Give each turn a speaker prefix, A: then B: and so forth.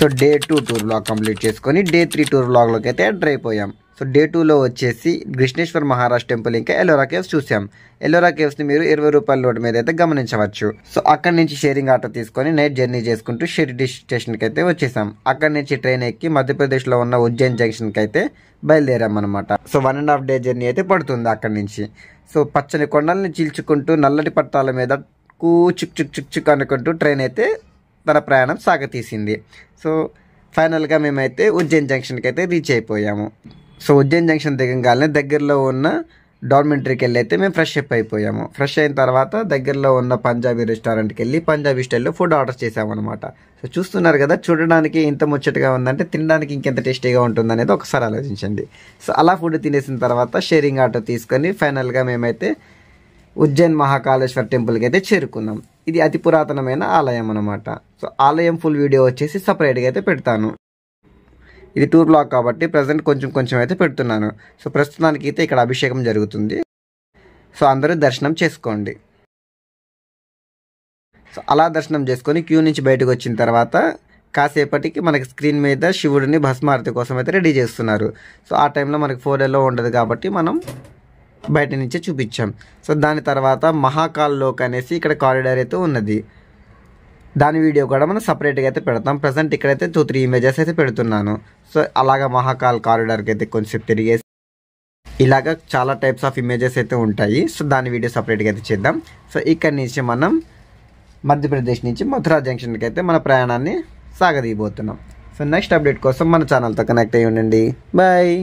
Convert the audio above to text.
A: So day 2 tour vlog complete చేసుకొని day 3 tour వ్లాగ్లోకి అయితే enter అయిపోయాం. సో డే 2లో వచ్చేసి కృష్ణేశ్వర్ మహారాజ్ టెంపుల్ ఇంకా ఎల్లోరా కేవ్స్ చూసాం. ఎల్లోరా కేవ్స్ని మీరు 20 రూపాయల నోటు మీద అయితే గమనించవచ్చు. సో అక్కడి నుంచి షేరింగ్ ఆటో తీసుకొని నైట్ జర్నీ చేసుకుంటూ షిరిడి స్టేషన్కి అయితే వచ్చేసాం. అక్కడి నుంచి ట్రైన్ ఎక్కి మధ్యప్రదేశ్లో ఉన్న ఉజ్జయిన్ జంక్షన్కి అయితే బయలుదేరాం అనమాట. సో 1.5 డే జర్నీ అయితే పడుతుంది అక్కడి నుంచి. సో పచ్చని కొండల్ని చీల్చుకుంటూ నల్లటి పట్టాల మీద చుక్ చుక్ చుక్ చుక్ అనుకుంటూ ట్రైన్ అయితే తన ప్రయాణం సాగతీసింది. సో ఫైనల్గా మేమైతే ఉజ్జయిన్ జంక్షన్కి అయితే రీచ్ అయిపోయాము. సో ఉజ్జయిన్ జంక్షన్ దిగగానే దగ్గరలో ఉన్న డార్మెంటరీకి వెళ్ళి అయితే మేము ఫ్రెష్ అప్ అయిపోయాము. ఫ్రెష్ అయిన తర్వాత దగ్గరలో ఉన్న పంజాబీ రెస్టారెంట్కి వెళ్ళి పంజాబీ స్టైల్లో ఫుడ్ ఆర్డర్ చేసామన్నమాట. సో చూస్తున్నారు కదా, చూడడానికి ఇంత ముచ్చటగా ఉందంటే తినడానికి ఇంకెంత టేస్టీగా ఉంటుందనేది ఒకసారి ఆలోచించండి. సో అలా ఫుడ్ తినేసిన తర్వాత షేరింగ్ ఆటో తీసుకొని ఫైనల్గా మేమైతే ఉజ్జయిన్ మహాకాళేశ్వర్ టెంపుల్కి అయితే చేరుకున్నాం. ఇది అతి పురాతనమైన ఆలయం అనమాట. సో ఆలయం ఫుల్ వీడియో వచ్చేసి సపరేట్గా అయితే పెడతాను. ఇది టూర్ బ్లాగ్ కాబట్టి ప్రజెంట్ కొంచెం అయితే పెడుతున్నాను. సో ప్రస్తుతానికి అయితే ఇక్కడ అభిషేకం జరుగుతుంది. సో అందరూ దర్శనం చేసుకోండి. సో అలా దర్శనం చేసుకొని క్యూ నుంచి బయటకు వచ్చిన తర్వాత కాసేపటికి మనకి స్క్రీన్ మీద శివుడిని భస్మారతి కోసం అయితే రెడీ చేస్తున్నారు. సో ఆ టైంలో మనకి 4L ఉండదు కాబట్టి మనం బయట నుంచే చూపించాం. సో దాని తర్వాత మహాకాల్ లోక్ అనేసి ఇక్కడ కారిడార్ అయితే ఉన్నది. దాని వీడియో కూడా మనం సపరేట్గా అయితే పెడతాం. ప్రజెంట్ ఇక్కడైతే 2-3 ఇమేజెస్ అయితే పెడుతున్నాను. సో అలాగా మహాకాల్ కారిడార్కి అయితే కొంచెం తిరిగేసి ఇలాగా చాలా టైప్స్ ఆఫ్ ఇమేజెస్ అయితే ఉంటాయి. సో దాని వీడియో సపరేట్గా అయితే చేద్దాం. సో ఇక్కడి నుంచి మనం మధ్యప్రదేశ్ నుంచి మథురా జంక్షన్కి అయితే మన ప్రయాణాన్ని సాగదీయబోతున్నాం. సో నెక్స్ట్ అప్డేట్ కోసం మన ఛానల్తో కనెక్ట్ అయ్యి ఉండండి. బాయ్.